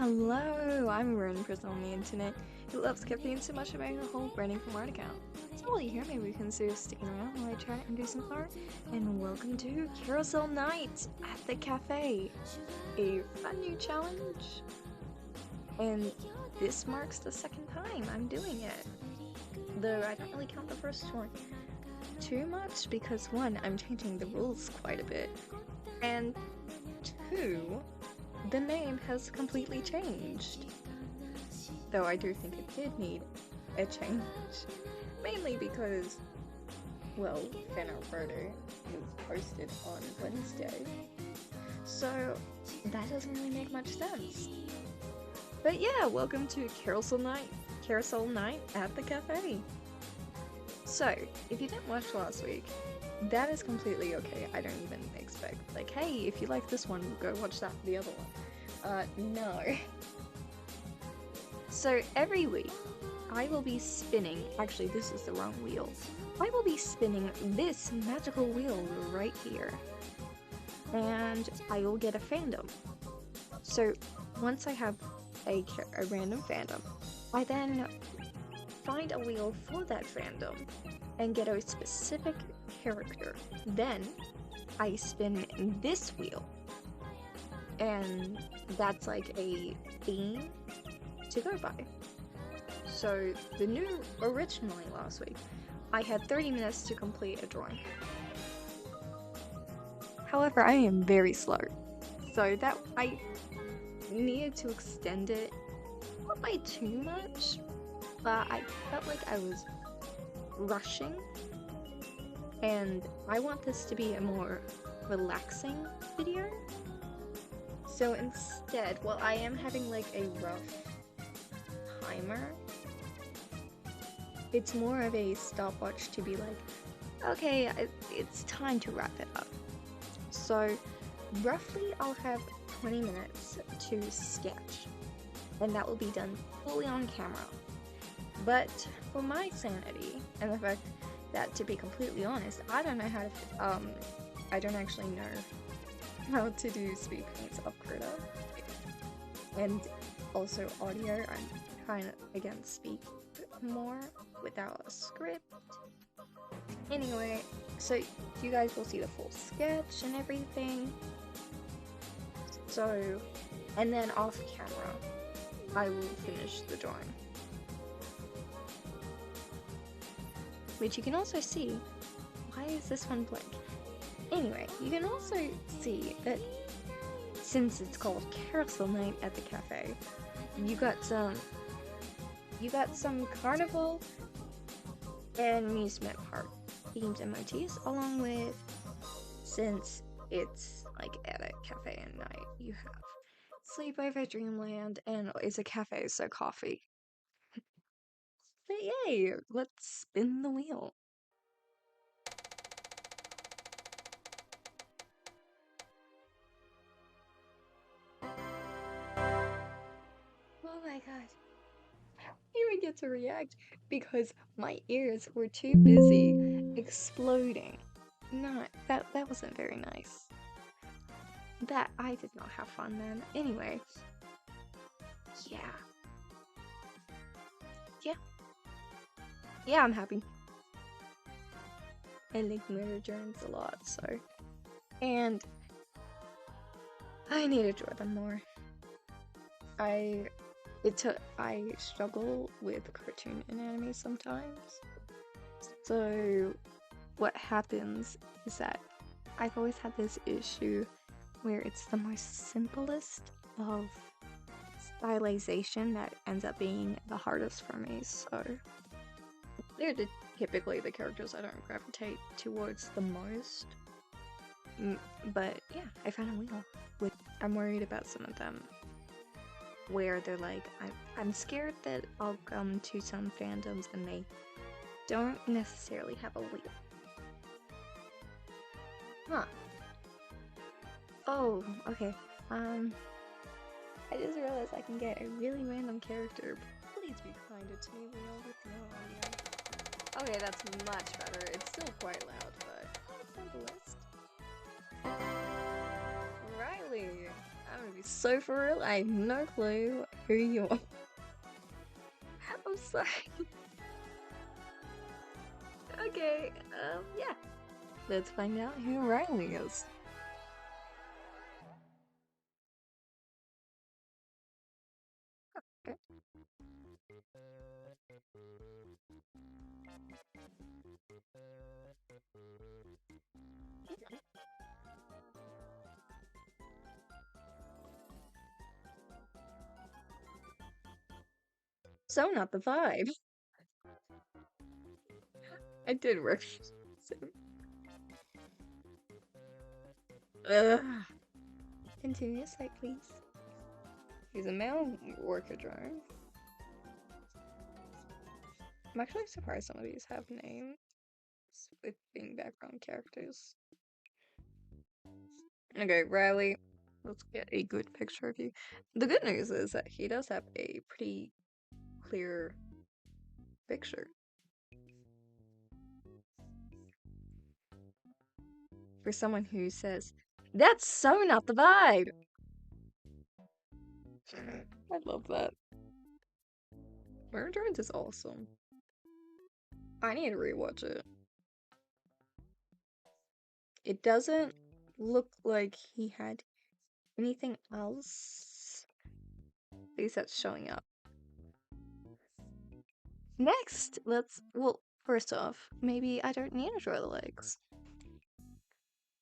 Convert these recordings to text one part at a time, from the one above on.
Hello, I'm a random person on the internet who loves caffeine so much about a whole branding from art account. So while you're here, maybe we consider sticking around while I try and do some art. And welcome to Carousel Night at the cafe, a fun new challenge. And this marks the second time I'm doing it, though I don't really count the first one too much because one, I'm changing the rules quite a bit, and two, the name has completely changed. Though I do think it did need a change. Mainly because, well, fnaf photo is posted on Wednesday. So that doesn't really make much sense. But yeah, welcome to Carousel Night at the cafe. So, if you didn't watch last week, that is completely okay. I don't even expect, like, hey, if you like this one, go watch the other one. No. So, every week, I will be spinning, actually, this is the wrong wheel. I will be spinning this magical wheel right here. And I will get a fandom. So, once I have a random fandom, I then find a wheel for that fandom and get a specific character. Then I spin this wheel, and that's like a theme to go by. So originally last week, I had 30 minutes to complete a drawing. However, I am very slow, so that I needed to extend it, not by too much, but I felt like I was rushing, and I want this to be a more relaxing video. So instead, well, I am having like a rough timer. It's more of a stopwatch to be like, okay, it's time to wrap it up. So roughly I'll have 20 minutes to sketch, and that will be done fully on camera. But for my sanity, and the fact that, to be completely honest, I don't know how to, I don't actually know how to do speed paints of Krita. And also audio, I'm trying to, again, speak more without a script. Anyway, so you guys will see the full sketch and everything. So, and then off camera, I will finish the drawing. Which you can also see, why is this one blank? Anyway, you can also see that since it's called Carousel Night at the cafe, you got some carnival and amusement park themed motifs, along with, since it's like at a cafe at night, you have Sleepover Dreamland, and it's a cafe, so coffee. But yay, let's spin the wheel. Oh my god. I didn't even get to react because my ears were too busy exploding. No, that wasn't very nice. I did not have fun then. Anyway. Yeah. Yeah, I'm happy. I like murder drones a lot, so. And I need to draw them more. I struggle with cartoon anatomy sometimes. So what happens is that I've always had this issue where it's the most simplest of stylization that ends up being the hardest for me, so they're typically the characters I don't gravitate towards the most. But yeah, I found a wheel. I'm worried about some of them where they're like, I'm scared that I'll come to some fandoms and they don't necessarily have a wheel. Huh. Oh, okay. I just realized I can get a really random character. Please be kinder to me, wheel, with no audio. Okay, that's much better. It's still quite loud, but it's on the list. Riley! I'm gonna be So for real, I have no clue who you are. I'm sorry. Okay, yeah. Let's find out who Riley is. Okay. So not the vibe. I did work. Ugh. Continue site, please. He's a male worker drone. I'm actually surprised some of these have names with being background characters. Okay, Riley. Let's get a good picture of you. The good news is that he does have a pretty clear picture. For someone who says, that's so not the vibe! I love that. Murder Drones is awesome. I need to rewatch it. It doesn't look like he had anything else. At least that's showing up. Next, well, first off, maybe I don't need to draw the legs.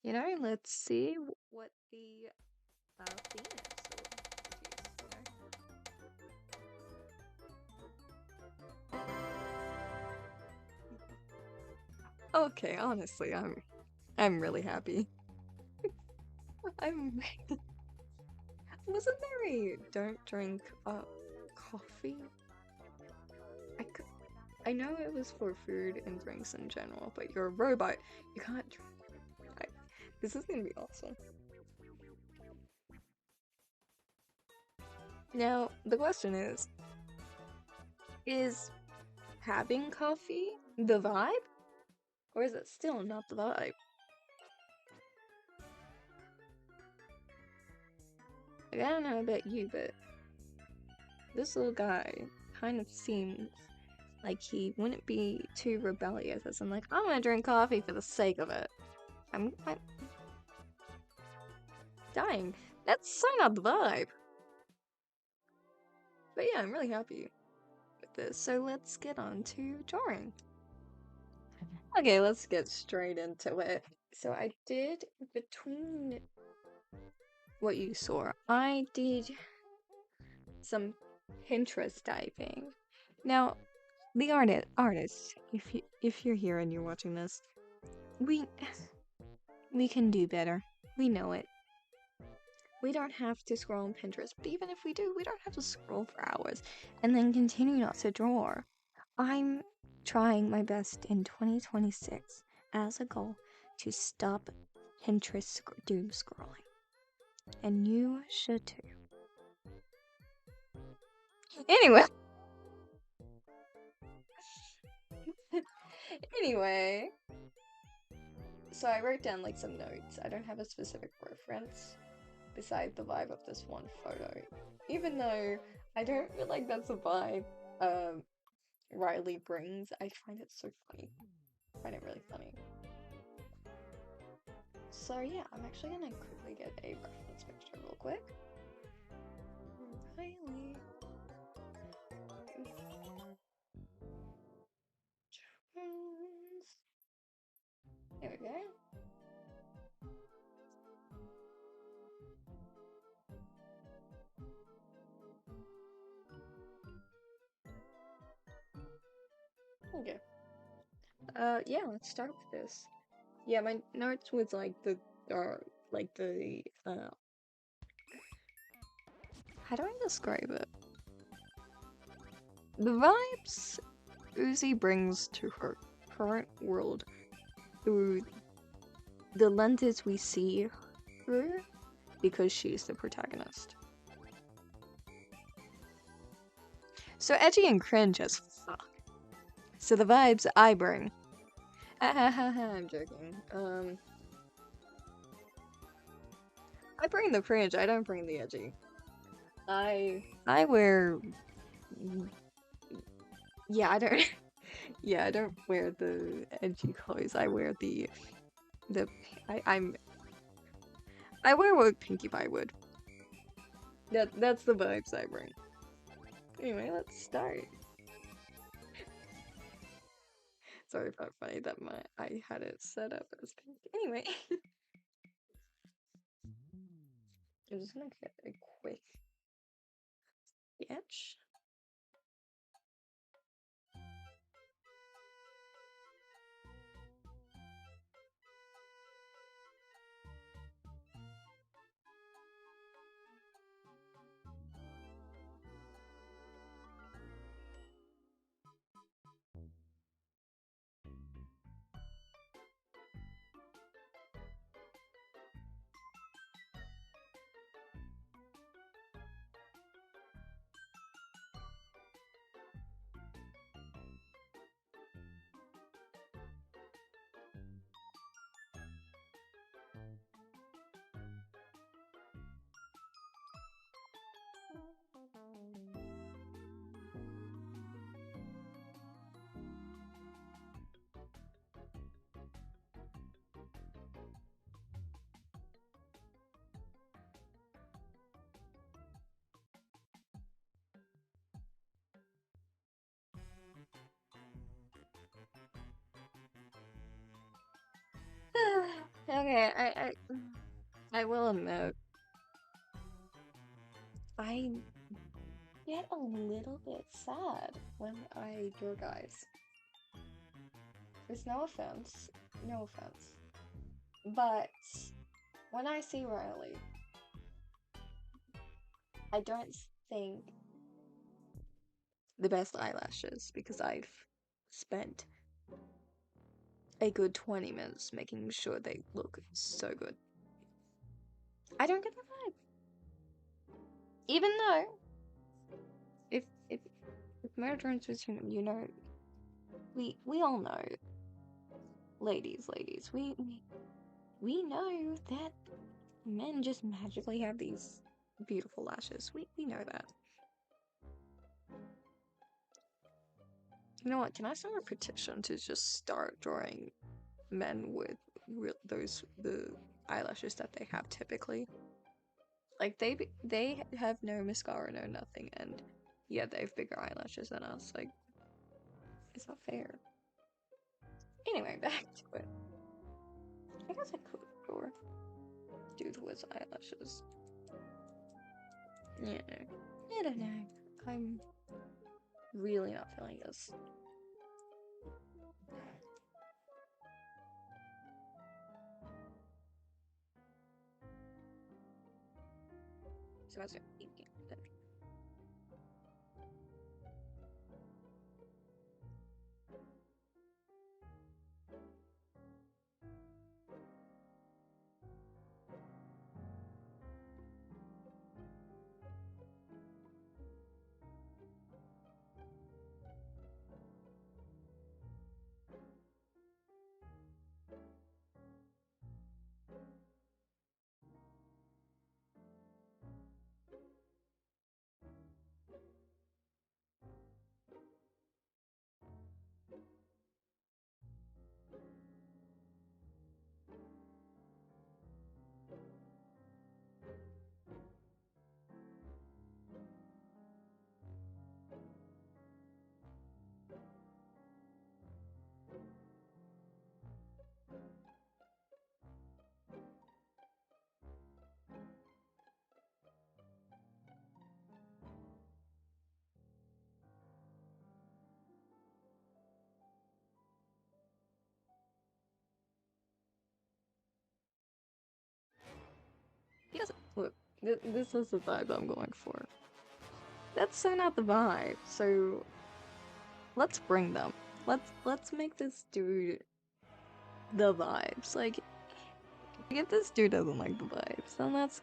You know, let's see what the theme is. Okay, honestly, I'm really happy. Wasn't there a don't drink coffee? I know it was for food and drinks in general, but you're a robot. You can't drink. This is gonna be awesome. Now, the question is having coffee the vibe? Or is it still not the vibe? Like, I don't know about you, but this little guy kind of seems like he wouldn't be too rebellious as in like, I'm gonna drink coffee for the sake of it. I'm dying. That's so not the vibe. But yeah, I'm really happy with this. So let's get on to drawing. Okay, let's get straight into it. So I did, between what you saw, I did some Pinterest diving. Now, the artist, if you're here and you're watching this, we can do better. We know it. We don't have to scroll on Pinterest, but even if we do, we don't have to scroll for hours and then continue not to draw. I'm trying my best in 2026 as a goal to stop Pinterest doom scrolling. And you should too. Anyway. Anyway. So I wrote down like some notes. I don't have a specific reference beside the vibe of this one photo. Even though I don't feel like that's a vibe Riley brings, I find it so funny. I find it really funny. So yeah, I'm actually gonna quickly get a reference picture real quick. Riley. There we go. Okay. Yeah, let's start with this. Yeah, my notes was like the how do I describe it? The vibes Uzi brings to her current world through the lenses we see her because she's the protagonist. So edgy and cringe as fuck. So the vibes I bring. I'm joking. I I bring the cringe, I don't bring the edgy. I wear... Yeah, I don't... Yeah, I don't wear the edgy clothes. I wear I wear what Pinkie Pie would. That's the vibes I bring. Anyway, let's start. Sorry if I'm funny that I had it set up as pink. Anyway. I'm just gonna get a quick sketch. Okay, I will admit, I get a little bit sad when I draw guys. There's no offense, but when I see Riley, I don't think the best eyelashes because I've spent a good 20 minutes making sure they look so good. I don't get the vibe. Even though, if murder and between them, you know, we all know, ladies, we know that men just magically have these beautiful lashes. We know that. You know what? Can I start a petition to just start drawing men with the eyelashes that they have typically? Like they have no mascara, no nothing, and yeah, they have bigger eyelashes than us. Like, it's not fair. Anyway, back to it. I guess I could draw dude with eyelashes. Yeah, I don't know. I'm really not feeling this. So as yes, look, this is the vibe I'm going for. That's so not the vibe. So let's bring them. Let's make this dude the vibes. Like, if this dude doesn't like the vibes, then let's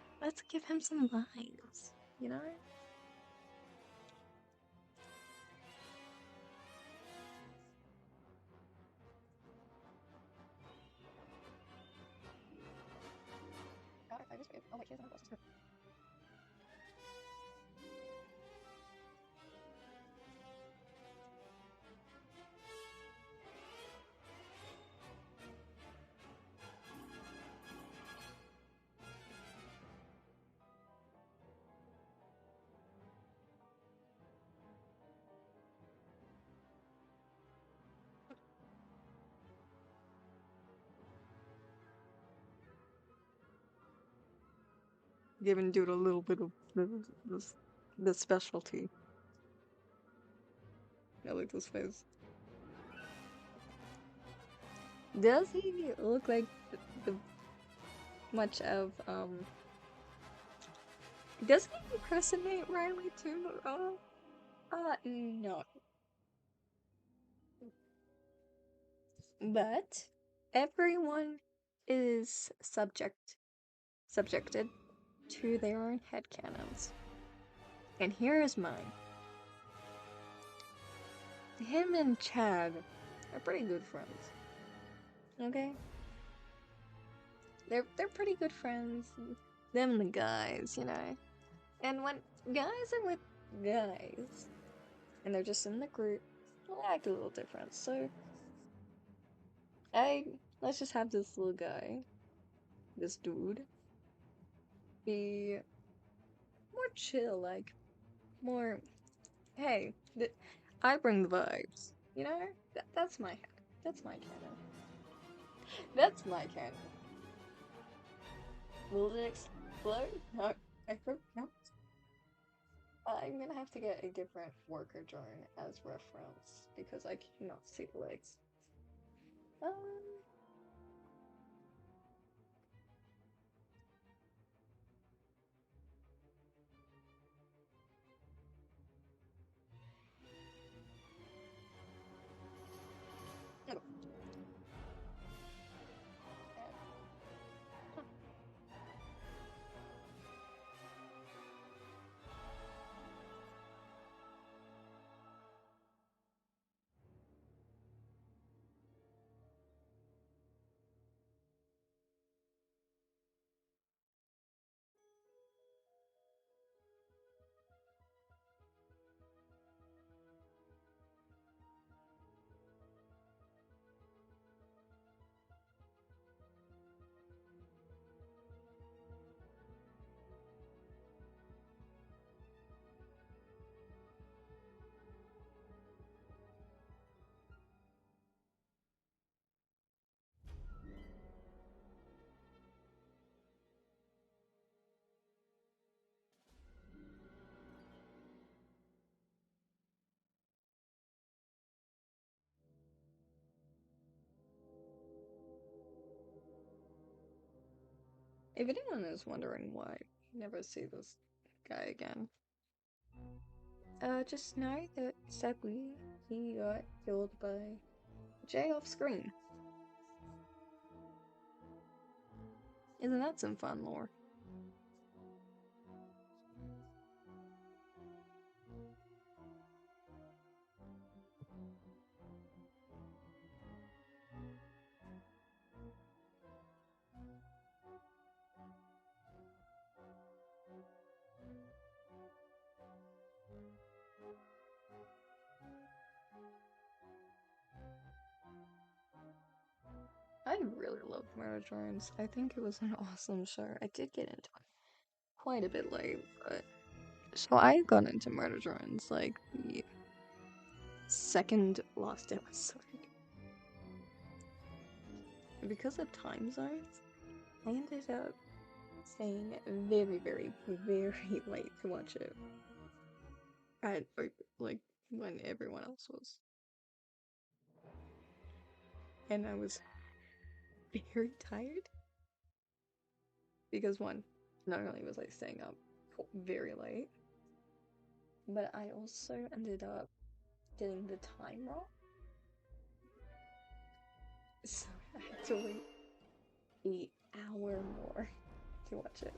give him some vibes. You know? God, I just Good. Oh wait, here's my glasses. Giving dude a little bit of the specialty. I like this face. Does he look like the much of does he impersonate Riley too? No. But everyone is subjected to their own headcanons. And here is mine. Him and Chad are pretty good friends. Okay? They're pretty good friends. Them and the guys, you know. And when guys are with guys and they're just in the group, they act a little different. So let's just have this little guy, this dude, be more chill, like more hey, I bring the vibes, you know? That's my head. That's my canon. That's my canon. Will it explode? No. No. I'm gonna have to get a different worker drone as reference because I cannot see the legs. If anyone is wondering why you never see this guy again, just know that sadly he got killed by Jay off screen. Isn't that some fun lore? I really love Murder Drones. I think it was an awesome show. I did get into it quite a bit late, but so I got into Murder Drones like the second last episode. Because of time zones, I ended up staying very, very, very late to watch it. At like when everyone else was. And I was very tired. Because one, not only was I staying up very late, but I also ended up getting the time wrong. So I had to wait an hour more to watch it.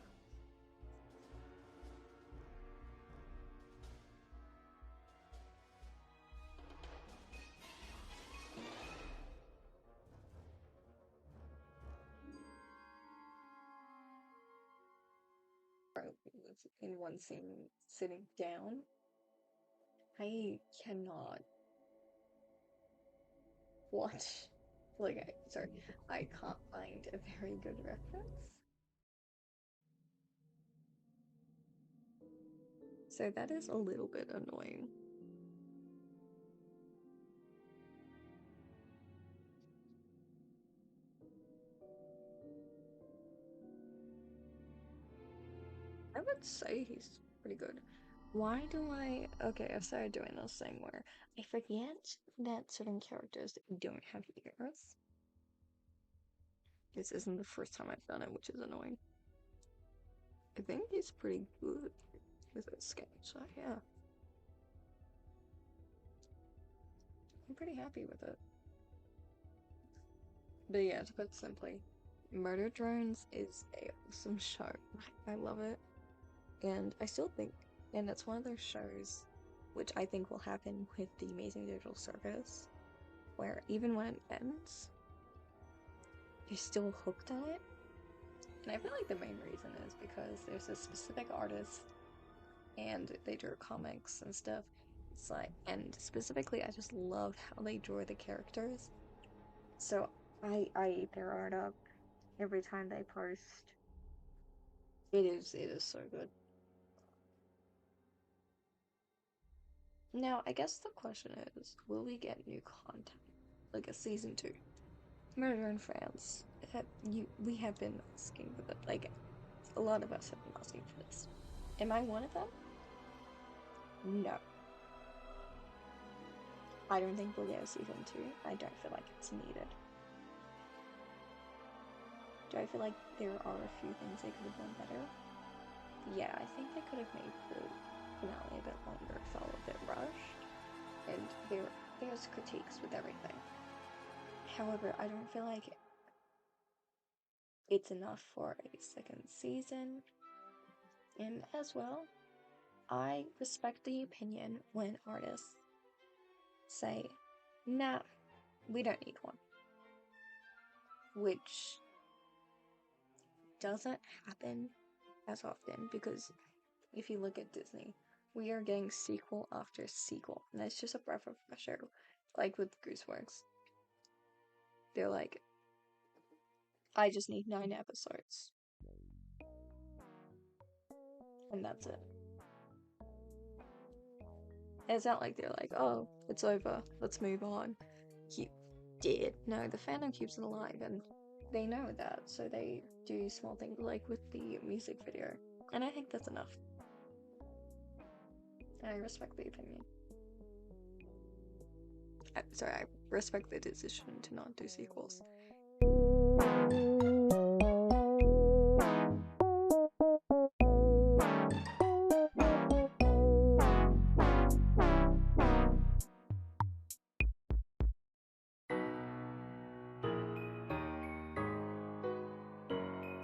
in one scene sitting down. I cannot watch. Sorry, I can't find a very good reference. So that is a little bit annoying. I would say he's pretty good. Why do I... Okay, I've started doing this thing where I forget that certain characters don't have ears. This isn't the first time I've done it, which is annoying. I think he's pretty good with his sketch, so yeah. I'm pretty happy with it. But yeah, to put it simply, Murder Drones is a awesome show. I love it. And I still think, and it's one of those shows which I think will happen with the Amazing Digital Circus, where even when it ends, you're still hooked on it. And I feel like the main reason is because there's a specific artist and they drew comics and stuff. It's like, and specifically, I just love how they draw the characters. So I eat their art up every time they post. It is so good. Now, I guess the question is, will we get new content? Like a season 2? Murder in France. We have been asking for that. Like, a lot of us have been asking for this. Am I one of them? No. I don't think we'll get a season 2. I don't feel like it's needed. Do I feel like there are a few things they could have done better? Yeah, I think they could have made the finale a bit longer. It felt a bit rushed. And there's critiques with everything. However, I don't feel like it's enough for a second season. And as well, I respect the opinion when artists say, nah, we don't need one. Which doesn't happen as often because if you look at Disney, we are getting sequel after sequel. And that's just a breath of fresh air. Like with Gooseworks. They're like, I just need 9 episodes. And that's it. And it's not like they're like, oh, it's over, let's move on. You did. No, the fandom keeps it alive, and they know that, so they do small things like with the music video. And I think that's enough. And I respect the opinion. I respect the decision to not do sequels.